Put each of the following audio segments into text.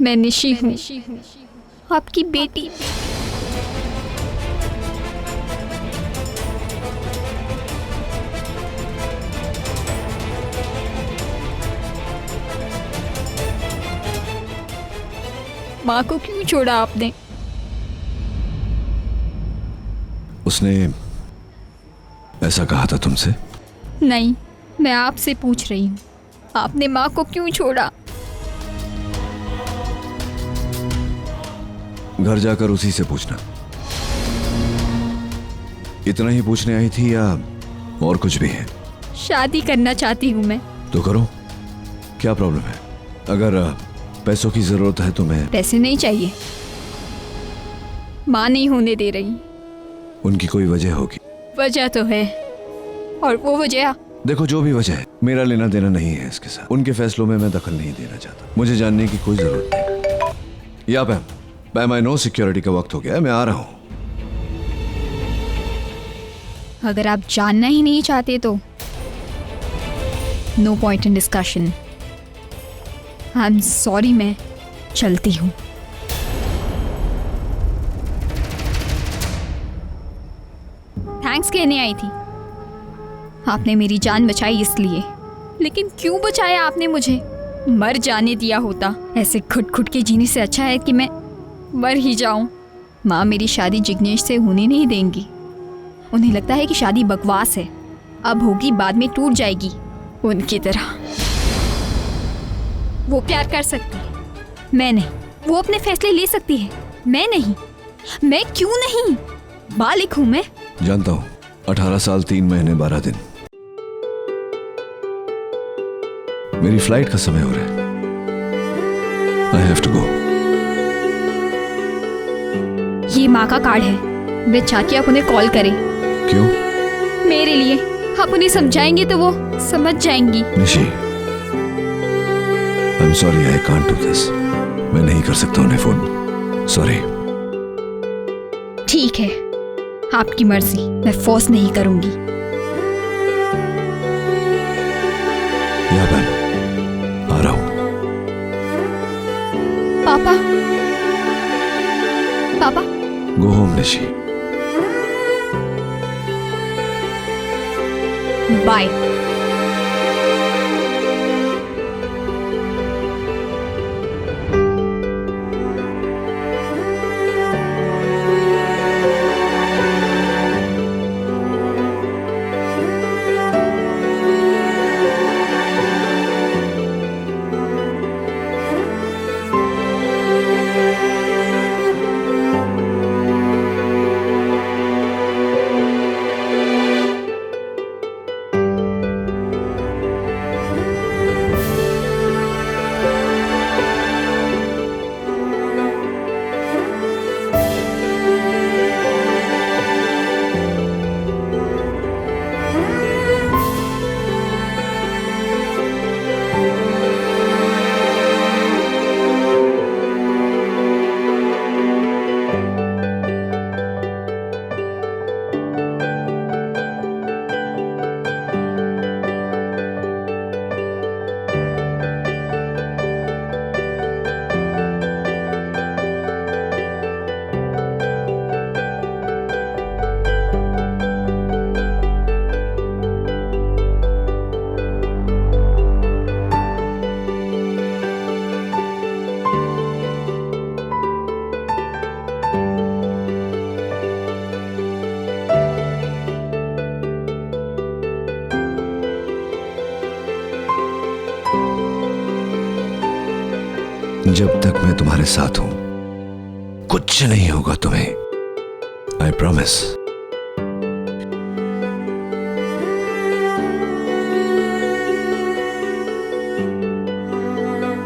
मैं निशी हूँ, आपकी बेटी। माँ को क्यों छोड़ा आपने? उसने ऐसा कहा था तुमसे? नहीं, मैं आपसे पूछ रही हूँ, आपने माँ को क्यों छोड़ा? घर जाकर उसी से पूछना। इतना ही पूछने आई थी या और कुछ भी है? शादी करना चाहती हूँ मैं। तो करो, क्या प्रॉब्लम है? अगर पैसों की जरूरत है तो मैं। पैसे नहीं चाहिए, माँ नहीं होने दे रही। उनकी कोई वजह होगी। वजह तो है, और वो वजह। देखो, जो भी वजह है, मेरा लेना देना नहीं है इसके साथ। उनके फैसलों में मैं दखल नहीं देना चाहता। मुझे जानने की कोई जरूरत नहीं। या पैम, आई नो सिक्योरिटी का वक्त हो गया है, मैं आ रहा हूं। अगर आप जानना ही नहीं चाहते तो no point in discussion. I am sorry, मैं चलती हूँ। थैंक्स कहने आई थी। आपने मेरी जान बचाई इसलिए, लेकिन क्यों बचाया आपने मुझे? मर जाने दिया होता। ऐसे घुट घुट के जीने से अच्छा है कि मैं मर ही जाऊं। माँ मेरी शादी जिग्नेश से होने नहीं देंगी। उन्हें लगता है कि शादी बकवास है, अब होगी बाद में टूट जाएगी उनकी तरह। वो प्यार कर सकती है, मैं नहीं। वो अपने फैसले ले सकती है, मैं नहीं। मैं क्यों नहीं? बालिक हूं मैं। जानता हूं, 18 साल 3 महीने 12 दिन। मेरी फ्लाइट का समय हो रहा है। I have to go. ये माँ का कार्ड है, मैं चाहती आप उन्हें कॉल करें। क्यों? मेरे लिए। आप उन्हें समझाएंगे तो वो समझ जाएंगी। निशी, आई am sorry, I can't do this. मैं नहीं कर सकता उन्हें फोन। सॉरी। ठीक है, आपकी मर्जी, मैं फोर्स नहीं करूंगी। या मैं आ रहा हूं। पापा, पापा। Go home Nishi. बाय। जब तक मैं तुम्हारे साथ हूं, कुछ नहीं होगा तुम्हें। I promise.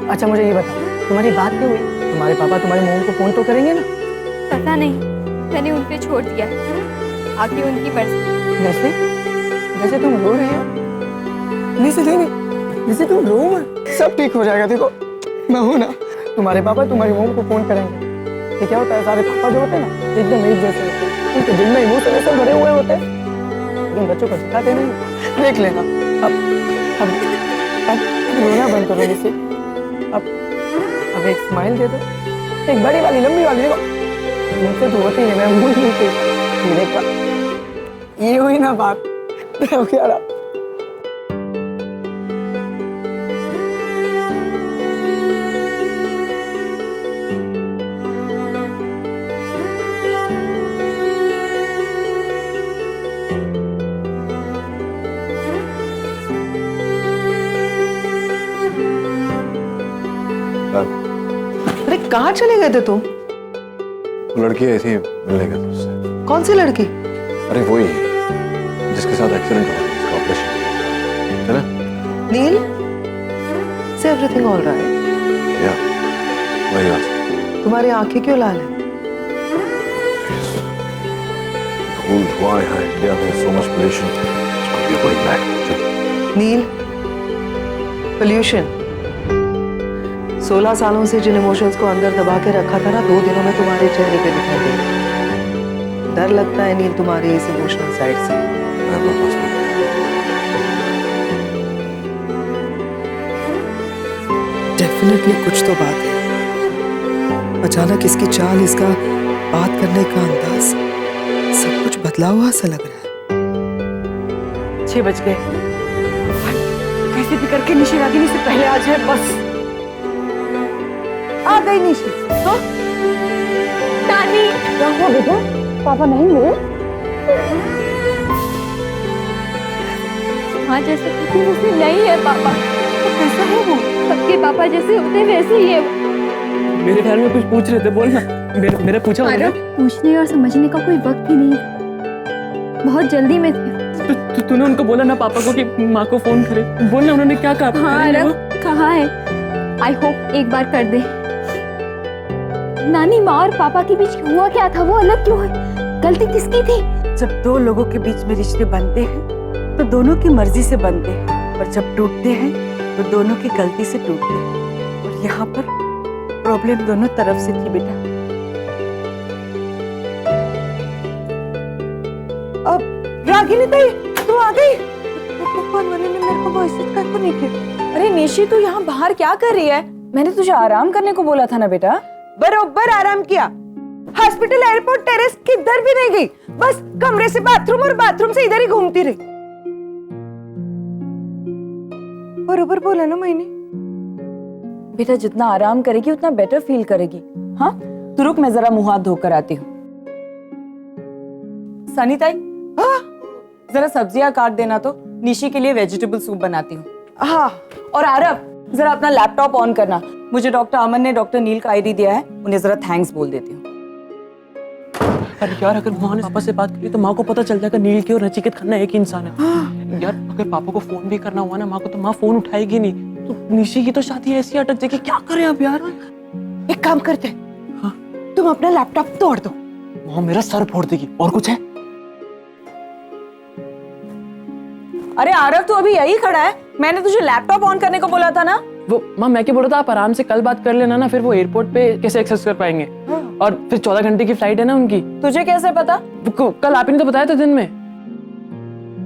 अच्छा, मुझे ये बता, तुम्हारी बात क्यों हुई? तुम्हारे पापा तुम्हारी मोम को फोन तो करेंगे ना? पता नहीं, मैंने उन पे छोड़ दिया, आगे उनकी मर्जी। जैसे जैसे तुम रो रही हो। नहीं, जैसे तुम रो मत, सब ठीक हो जाएगा। देखो, मैं हूं ना। तुम्हारे पापा तुम्हारी मोम को फोन करेंगे। ये क्या होता है, सारे पापा जो होते हैं ना, एकदम एक जैसे होते हैं। उनके दिल में इमोशन ऐसे भरे हुए होते हैं, तुम बच्चों को सिखाते नहीं। देख लेना। अब रोना बंद करो। जैसे अब अब एक स्माइल दे दो, एक बड़ी वाली लंबी वाली। देखो मुझसे तो होती है, मैं भूल नहीं थी। ये देखो ये हुई ना बात। तो क्या रहा? अरे कहाँ चले गए थे तुम? वो लड़की आई थी, मिलने गया था उससे। कौन सी लड़की? अरे वही जिसके साथ एक्सीडेंट हुआ, जिसका ऑपरेशन, है ना? नील, से एवरीथिंग ऑल राइट? या वही बात। तुम्हारी आंखें क्यों लाल है? धूल धुआं यहाँ इंडिया में, so much pollution. We are going back. चल। नील, पोल्यूशन 16 सालों से जिन इमोशंस को अंदर दबा के रखा था ना, 2 दिनों में तुम्हारे चेहरे पे दिखाई दे। डर लगता है नील तुम्हारी इस इमोशनल साइड से। डेफिनेटली कुछ तो बात है। अचानक इसकी चाल, इसका बात करने का अंदाज, सब कुछ बदला हुआ सा लग रहा है। 6 बज गए। कैसे भी करके निशी रागिनी से पहले आ जाए बस। आ गई निशी। हाँ? नानी, क्या हुआ बेटा? पापा नहीं मिले? हाँ जैसे किसी वैसे नहीं है पापा। तो कैसा है वो? सबके पापा जैसे होते हैं वैसे ही है वो। मेरे बारे में कुछ पूछ रहे थे, बोलना। मेरा पूछा अरे पूछने और समझने का कोई वक्त ही नहीं था, बहुत जल्दी में थे। तूने उनको बोला ना पापा को कि माँ को फोन करे? बोलना उन्होंने क्या कहा? हाँ करेंगे अरब वो? कहाँ है? आई होप एक बार कर दे। नानी, माँ और पापा के बीच हुआ क्या था? वो अलग क्यों है? गलती किसकी थी? जब 2 लोगों के बीच में रिश्ते बनते हैं तो दोनों की मर्जी से बनते हैं, और जब टूटते हैं तो दोनों की गलती से टूटते हैं। और यहाँ पर प्रॉब्लम दोनों तरफ से थी बेटा। अब रागिनी ताई, तू आ गई? ऊपर वाले ने मेरे को मैसेज करके नहीं किया। अरे निशी, तू यहाँ बाहर क्या कर रही है? मैंने तुझे आराम करने को बोला था ना बेटा। बरोबर आराम किया। हॉस्पिटल, एयरपोर्ट, टेरेस किधर भी नहीं गई, बस कमरे से बाथरूम और बाथरूम से इधर ही घूमती रही। बरोबर बोला ना मैंने? बेटा जितना आराम करेगी उतना बेटर फील करेगी। हाँ तू रुक, मैं जरा मुंह हाथ धोकर आती हूँ। सनी ताई, हाँ जरा सब्जियां काट देना तो निशी के लिए वेजिटेबल सूप बनाती हूँ। हाँ। और आरव, जरा अपना लैपटॉप ऑन करना। मुझे डॉक्टर अमन ने डॉक्टर नील का आईडी दिया है, उन्हें जरा थैंक्स बोल देती हूँ। अरे यार, अगर माँ ने पापा से बात करी तो माँ को पता चल जाएगा नील की और नचिकेत खन्ना एक ही इंसान है। यार अगर पापा को फोन भी करना हुआ ना माँ को, तो माँ फोन उठाएगी नहीं। तो निशी की तो शादी ऐसी अटक जाएगी। क्या करें अब यार? एक काम करते हैं, हाँ। तुम अपना लैपटॉप तोड़ दो। माँ मेरा सर फोड़ देगी। और कुछ है? अरे आरव, तू अभी यही खड़ा है? मैंने तुझे लैपटॉप ऑन करने को बोला था ना। वो माँ, मैं क्या बोल रहा था, आप आराम से कल बात कर लेना ना, फिर वो एयरपोर्ट पे कैसे एक्सेस कर पाएंगे? और फिर 14 घंटे की फ्लाइट है ना उनकी। तुझे कैसे पता? कल आप ही ने तो बताया था दिन में।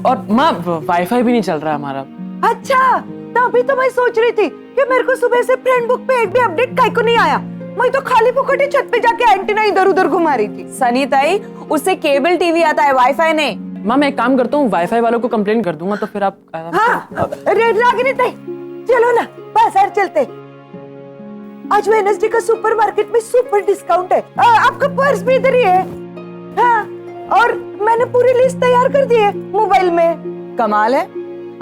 और माँ वाईफाई भी नहीं चल रहा हमारा। अच्छा, तभी तो मैं सोच रही थी कि मेरे को सुबह से फ्रेंड बुक पे एक भी अपडेट काहे को नहीं आया। मैं तो खाली फुकटी छत पे जाके एंटीना इधर उधर घुमा रही थी। सनी ताई, उससे केबल टीवी आता है, वाईफाई नहीं। माँ मैं एक काम करता हूँ, वाईफाई वालों को कंप्लेंट कर दूंगा, तो फिर आप हाँ, रागिनी ताई, चलो ना बाजार चलते। आज वेडनेसडे का सुपरमार्केट में सुपर डिस्काउंट है। आपका पर्स भी इधर ही है। हाँ, और मैंने पूरी लिस्ट तैयार कर दी है मोबाइल में। कमाल है,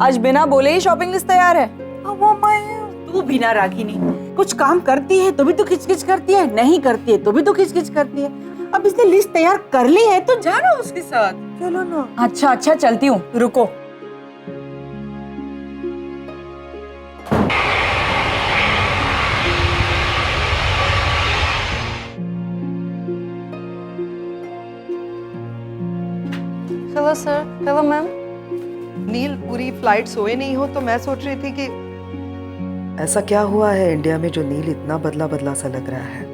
आज बिना बोले ही शॉपिंग लिस्ट तैयार है। वो मैं, तू बिना रागिनी कुछ काम करती है तो भी तो खिचखिच करती है, नहीं करती है तो भी तो खिचखिच करती है। अब इसने लिस्ट तैयार कर ली है तो जाना उसके साथ। चलो ना। अच्छा अच्छा, चलती हूँ, रुको। Hello sir. Hello ma'am. Neel, पूरी फ्लाइट सोए नहीं हो तो मैं सोच रही थी कि ऐसा क्या हुआ है इंडिया में जो नील इतना बदला बदला सा लग रहा है।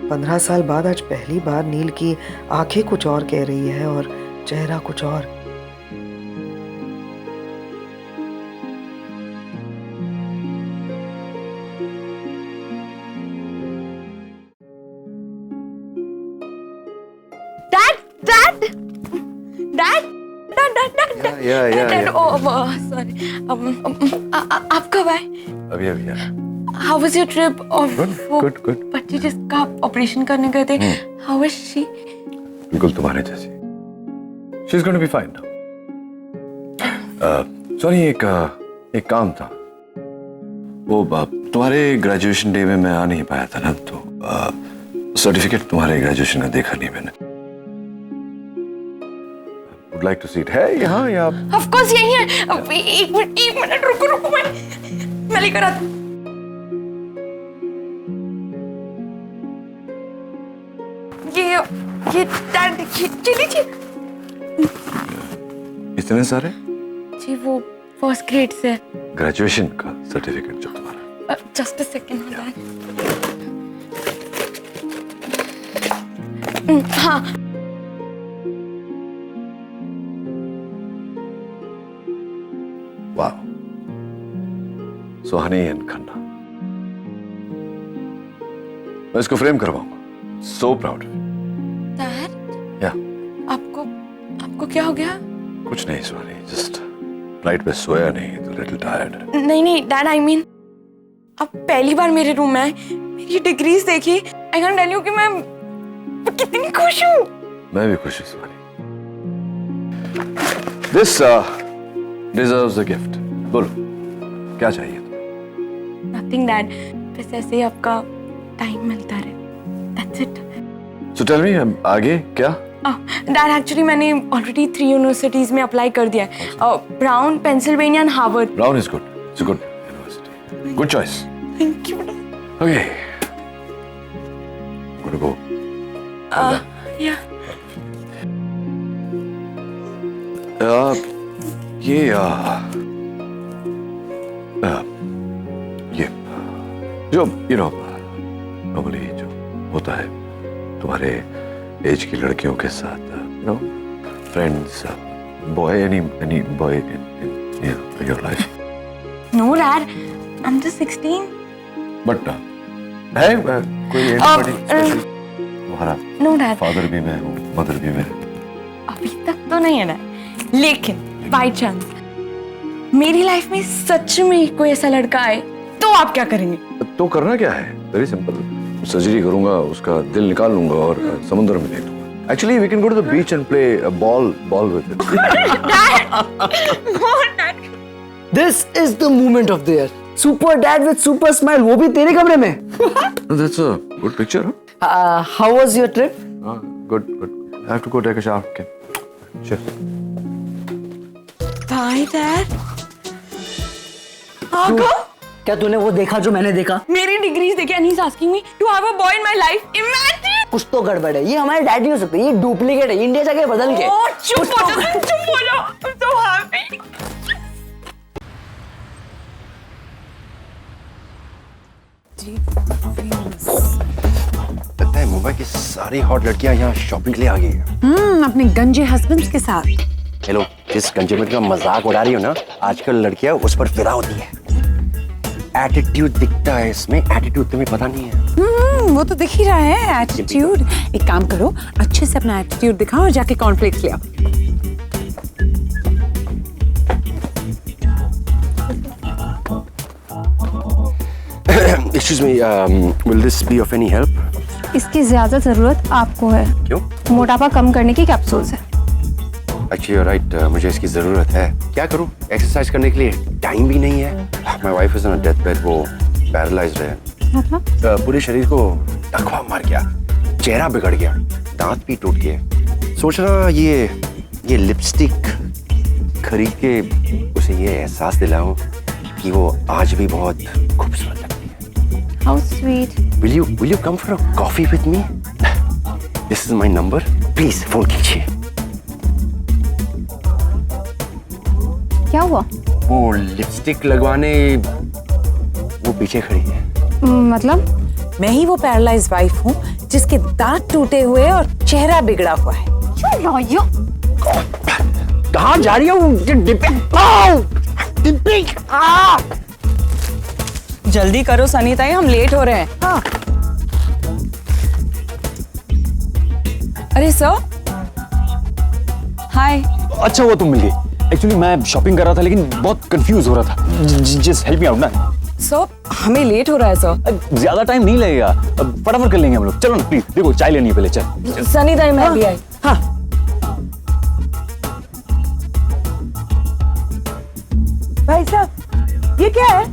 15 साल बाद आज पहली बार नील की आंखें कुछ और कह रही है और चेहरा कुछ और। Dad Yeah. सॉरी आप कब आए? अभी आया। How was your trip? Good. बच्चे जिसका ऑपरेशन करने गए थे, हाउ वाज शी? बिल्कुल तुम्हारे जैसी। She's going to be fine now. Sorry, एक काम था। वो तुम्हारे ग्रेजुएशन डे में मैं आ नहीं पाया था ना, तो सर्टिफिकेट तुम्हारे ग्रेजुएशन का देखा नहीं मैंने। Would like to see it. है यहाँ या? ऑफ कोर्स यही है। एक मिनट रुको मैं लेकर आती हूँ। ये डैड लीजिए। इतने सारे? जी वो फर्स्ट ग्रेड से। ग्रेजुएशन का सर्टिफिकेट जो तुम्हारा। जस्ट अ सेकंड हाँ। वाह, सुहानी एंड खन्ना। मैं इसको फ्रेम करवाऊंगा। So proud. डैड या आपको क्या हो गया? कुछ नहीं सुहानी, जस्ट फ्लाइट पे सोया नहीं तो लिटिल टायर्ड। नहीं डैड, आई मीन आप पहली बार मेरे रूम में आए, मेरी डिग्रीज देखी। आई कैन टेल यू कि मैं कितनी खुश हूँ। मैं भी खुश हूँ Suhani. This deserves a gift. बोलो क्या चाहिए तुम्हें? नथिंग डैड, बस ऐसे ही आपका टाइम मिलता रहे, that's it. So tell me, आगे क्या? डैड एक्चुअली मैंने ऑलरेडी 3 यूनिवर्सिटीज में अप्लाई कर दिया है, Brown, Pennsylvania and Harvard. Brown is good, it's a good university, good choice. Thank you. Okay, got go. या ये जो नॉर्मली जो होता है तुम्हारे एज की लड़कियों के साथ, friends, boy, any boy in your life? No dad, I am just 16। But है कोई anybody special? तुम्हारा नो डैड, फादर भी मैं हूँ, मदर भी मैं। अभी तक तो नहीं है डैड, लेकिन बाय चांस मेरी लाइफ में सच में कोई ऐसा लड़का आए तो आप क्या करेंगे? तो करना क्या है? वेरी सिंपल, सर्जरी करूंगा, उसका दिल निकाल लूंगा और समुद्र में फेंक दूंगा। Actually we can go to the beach and play ball with it. This is the moment of the year. Super dad with super smile, वो भी तेरे कमरे में। That's a good picture. How was your trip? Good. I have to go take a shower. Okay, चल। Bye dad. क्या तूने वो देखा जो मैंने देखा? मेरी डिग्रीज देखे and he is asking me to have a boy in my life. Imagine. कुछ तो गड़बड़ है, ये हमारे डैड नहीं हो सकते, ये डुप्लीकेट है, इंडिया जाके बदल के। ओह चुप हो जाओ, I'm so happy। लगता है मुंबई की सारी हॉट लड़कियां यहाँ शॉपिंग के लिए आ गई हैं। अपने गंजे हस्बैंड्स के साथ। हेलो, जिस गंजेमेंट का मजाक उड़ा रही हो ना, आजकल लड़कियां उस पर फिदा होती है। एटीट्यूड दिखता है इसमें, एटीट्यूड तुम्हें पता नहीं है। वो तो दिख ही रहा है एटीट्यूड। एक काम करो, अच्छे से अपना एटीट्यूड दिखाओ और जाके कॉर्नफ्लेक्स ले आओ। Excuse me, will this be of any help? इसकी ज्यादा जरूरत आपको है। क्यों? मोटापा कम करने की कैप्सूल्स है। Actually, you're right, मुझे इसकी जरूरत है। क्या करूं? एक्सरसाइज करने के लिए टाइम भी नहीं है। My wife is on a deathbed, वो पैरालाइज्ड है। मतलब? पूरे शरीर को टकवा मार गया, चेहरा बिगड़ गया, दांत भी टूट गए। सोच रहा ये लिपस्टिक खरीद के उसे ये एहसास दिलाऊं कि वो आज भी बहुत खूबसूरत लगती है। How sweet. Will you come for a coffee with me? This is my number. Please phone कीजिए। क्या हुआ? वो लिपस्टिक लगवाने वो पीछे खड़ी है। मतलब? मैं ही वो पैरालाइज वाइफ हूँ जिसके दांत टूटे हुए और चेहरा बिगड़ा हुआ है। कहाँ जा रही हो? जल्दी करो सनीता, हम लेट हो रहे हैं। हाँ। अरे सर, हाय। अच्छा हुआ तुम मिल गई। एक्चुअली मैं शॉपिंग कर रहा था लेकिन बहुत कंफ्यूज हो रहा था। जस्ट हेल्प मी आउट ना। सर हमें लेट हो रहा है सर। ज्यादा टाइम नहीं लगेगा, फटाफट कर लेंगे हम लोग। चलो ना प्लीज, देखो चाय लेनी है पहले। चल सनी दाई मैं भी आई। हाँ भाई साहब ये क्या है?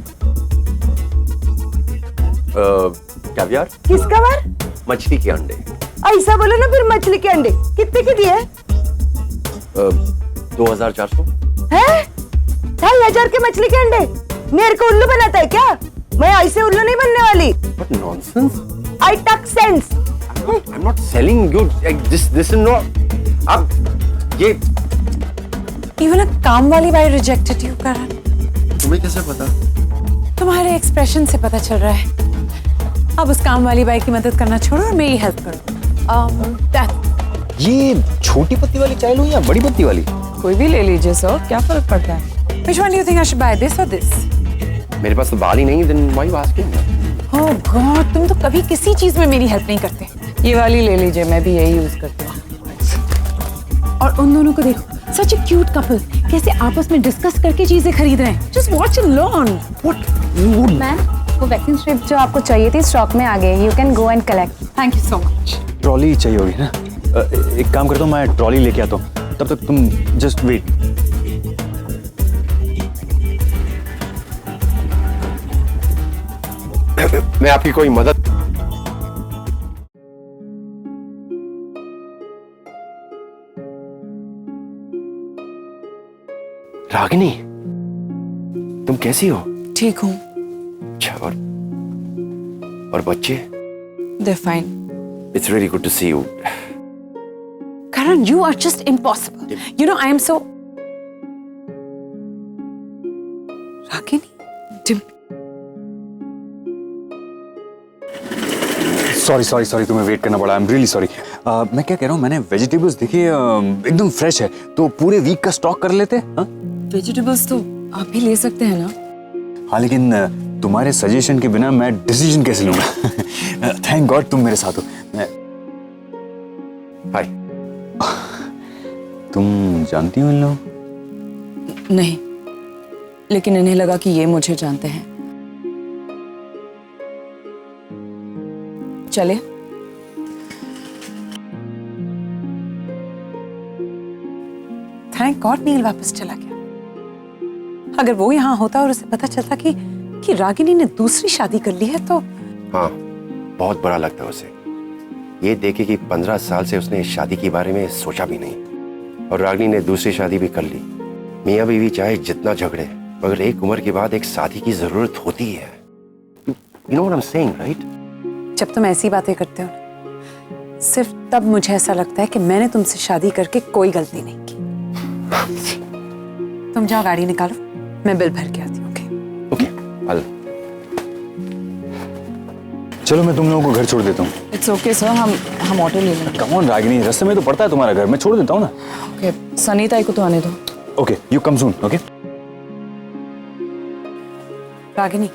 कैवियर, किसका बार? मछली के अंडे। ऐसा बोलो ना फिर। मछली के अंडे कितने के दिए? 2400। हैं? 2500 के मछली के अंडे? मेरे को उल्लू बनाता है क्या? मैं ऐसे उल्लू नहीं बनने वाली। What nonsense? I talk sense. I'm not selling you this is not। अब ये इवन काम वाली बाई रिजेक्टेड यू करण। तुम्हें कैसे पता? तुम्हारे एक्सप्रेशन से पता चल रहा है। अब उस काम वाली बाई की मदद करना छोड़ो और मेरी हेल्प करो। ये छोटी पत्ती वाली चाय लूं या बड़ी पत्ती वाली? कोई भी ले लीजिए सर, क्या फर्क पड़ता है? Which one do you think I should buy, this or this? मेरे पास तो बाल ही नहीं, then why you asking? Oh God, तुम तो कभी किसी चीज में मेरी हेल्प नहीं करते। ये वाली ले लीजिए, मैं भी यही यूज करती हूँ। और उन दोनों को देखो, such a cute couple, कैसे आपस में डिस्कस करके चीजें खरीद रहे हैं। Just watch and learn. What? Ma'am वो वैक्यूम स्ट्रिप जो आपको चाहिए थी स्टॉक में आ गई। You can go and collect. Thank you so much. Trolley चाहिए होगी ना? एक काम करता हूँ, मैं ट्रॉली लेके आता हूँ, तब तक तुम जस्ट वेट। मैं आपकी कोई मदद। रागिनी, तुम कैसी हो? ठीक हूँ। अच्छा, और बच्चे? They're fine. It's really good to see you. Karan, you are just impossible. You know, I am so. Ragini, sorry तुम्हें वेट करना पड़ा। I am really sorry. मैं क्या कह रहा हूँ, मैंने वेजिटेबल्स देखी एकदम फ्रेश है, तो पूरे वीक का स्टॉक कर लेते हैं। वेजिटेबल्स तो आप भी ले सकते हैं ना? हाँ लेकिन तुम्हारे सजेशन के बिना मैं डिसीजन कैसे लूंगा? थैंक गॉड तुम मेरे साथ हो। हाय। तुम जानती हो इन लोग? नहीं, लेकिन इन्हें लगा कि ये मुझे जानते हैं। चले? थैंक गॉड नील वापस चला गया। अगर वो यहाँ होता और उसे पता चलता कि रागिनी ने दूसरी शादी कर ली है तो। हाँ, बहुत बुरा लगता है उसे ये देखे कि 15 साल से उसने इस शादी के बारे में सोचा भी नहीं, और रागिनी ने दूसरी शादी भी कर ली। मियाँ बीवी चाहे जितना झगड़े, मगर एक उम्र के बाद एक शादी की जरूरत होती है। You know what I'm saying, right? जब तुम ऐसी बातें करते हो ना, सिर्फ तब मुझे ऐसा लगता है कि मैंने तुमसे शादी करके कोई गलती नहीं की। तुम जाओ गाड़ी निकालो, मैं बिल भर के आती हूँ। ओके, चलो मैं तुम लोगों को घर छोड़ देता हूँ। इट्स ओके सर, हम ऑटो ले लेंगे। कम ऑन रागिनी, रास्ते में तो पड़ता है तुम्हारा घर, मैं छोड़ देता हूँ ना। ओके, सनी ताई को तो आने दो। Okay, you come soon. Okay Ragini,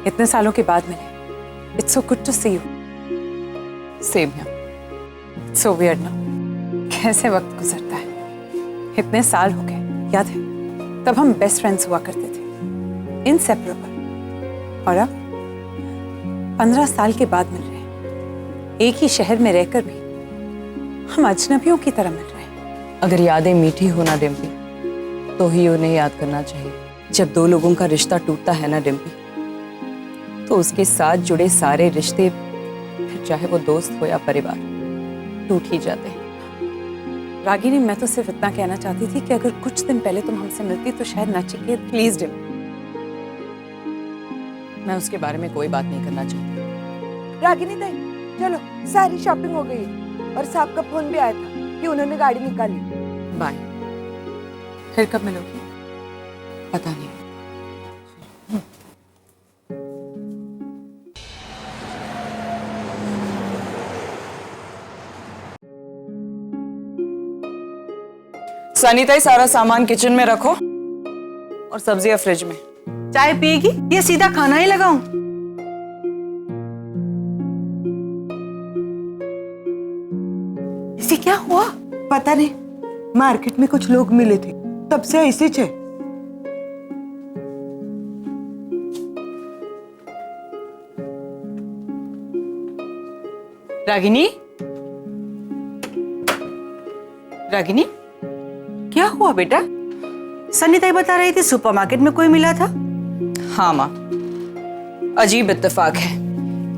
इतने सालों के बाद मिले। It's so good to see you. Same here. So weird ना, कैसे वक्त गुजरता है। इतने साल हो गए, याद है तब हम बेस्ट फ्रेंड्स हुआ करते थे, इनसेपरेबल। और अब 15 साल के बाद मिल रहे हैं, एक ही शहर में रहकर भी हम अजनबियों की तरह मिल रहे हैं। अगर यादें मीठी हो ना डिम्पी, तो ही उन्हें याद करना चाहिए। जब दो लोगों का रिश्ता टूटता है ना डिम्पी, तो उसके साथ जुड़े सारे रिश्ते, फिर चाहे वो दोस्त हो या परिवार, टूट ही जाते हैं। रागिनी, मैं तो सिर्फ इतना कहना चाहती थी कि अगर कुछ दिन पहले तुम हमसे मिलती तो शायद नचिकेत। प्लीज डिम्पी, मैं उसके बारे में कोई बात नहीं करना चाहती। रागिनी ताई, चलो सारी शॉपिंग हो गई है और साहब का फोन भी आया था कि उन्होंने गाड़ी निकाली। बाय। फिर कब मिलोगी? पता नहीं। सनी ताई, सारा सामान किचन में रखो और सब्जियां फ्रिज में। चाय पिएगी या सीधा खाना ही लगाऊं? इसे क्या हुआ? पता नहीं, मार्केट में कुछ लोग मिले थे, तब से ऐसे है। रागिनी, रागिनी, क्या हुआ बेटा? सन्नी बता रही थी सुपरमार्केट में कोई मिला था। हाँ माँ, अजीब इत्तेफाक है,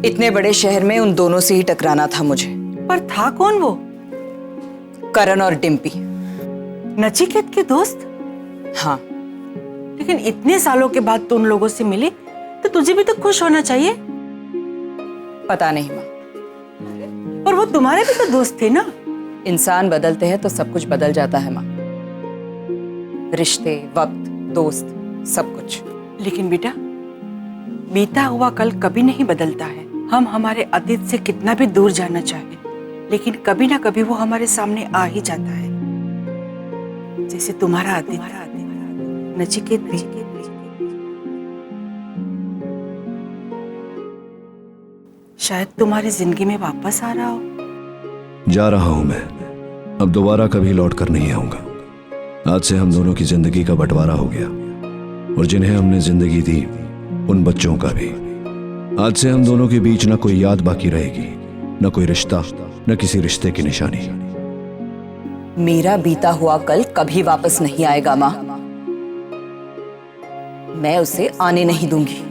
इतने बड़े शहर में उन दोनों से ही टकराना था मुझे। पर था कौन वो? करण और डिम्पी। नचिकेत के दोस्त? हाँ। लेकिन इतने सालों के बाद तू उन लोगों से मिली तो तुझे भी तो खुश होना चाहिए। पता नहीं माँ, पर वो तुम्हारे भी तो दोस्त थे ना। इंसान बदलते हैं तो सब कुछ बदल जाता है माँ, रिश्ते, वक्त, दोस्त, सब कुछ। लेकिन बेटा, बीता हुआ कल कभी नहीं बदलता है। हम हमारे अतीत से कितना भी दूर जाना चाहे, लेकिन कभी ना कभी वो हमारे सामने आ ही जाता है। जैसे तुम्हारा अतीत, नचिकेत भी। शायद तुम्हारी जिंदगी में वापस आ रहा हो। जा रहा हूं मैं, अब दोबारा कभी लौट कर नहीं आऊंगा। आज से हम दोनों की जिंदगी का बंटवारा हो गया, और जिन्हें हमने जिंदगी दी उन बच्चों का भी। आज से हम दोनों के बीच न कोई याद बाकी रहेगी, न कोई रिश्ता, न किसी रिश्ते की निशानी। मेरा बीता हुआ कल कभी वापस नहीं आएगा माँ, मैं उसे आने नहीं दूंगी।